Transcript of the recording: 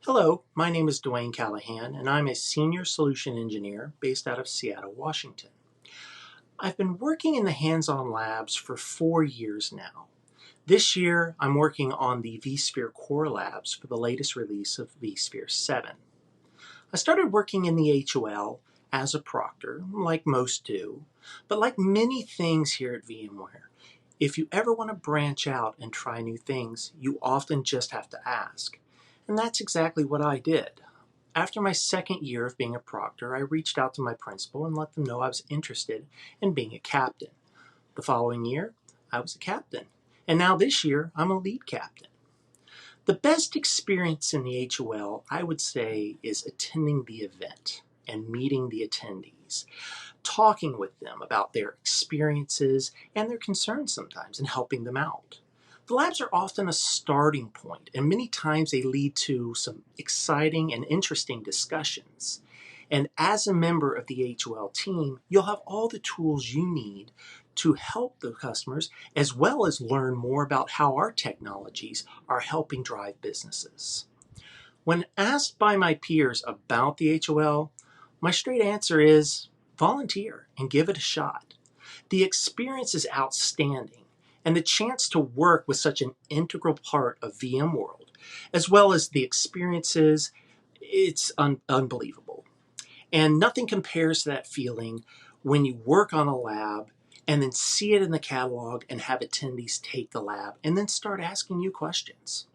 Hello, my name is Dwayne Callahan, and I'm a Senior Solution Engineer based out of Seattle, Washington. I've been working in the hands-on labs for 4 years now. This year, I'm working on the vSphere Core Labs for the latest release of vSphere 7. I started working in the HOL as a proctor, like most do, but like many things here at VMware, if you ever want to branch out and try new things, you often just have to ask. And that's exactly what I did. After my second year of being a proctor, I reached out to my principal and let them know I was interested in being a captain. The following year, I was a captain. And now this year, I'm a lead captain. The best experience in the HOL, I would say, is attending the event and meeting the attendees, talking with them about their experiences and their concerns sometimes and helping them out. The labs are often a starting point, and many times they lead to some exciting and interesting discussions. And as a member of the HOL team, you'll have all the tools you need to help the customers, as well as learn more about how our technologies are helping drive businesses. When asked by my peers about the HOL, my straight answer is volunteer and give it a shot. The experience is outstanding, and the chance to work with such an integral part of VMworld, as well as the experiences, it's unbelievable. And nothing compares to that feeling when you work on a lab and then see it in the catalog and have attendees take the lab and then start asking you questions.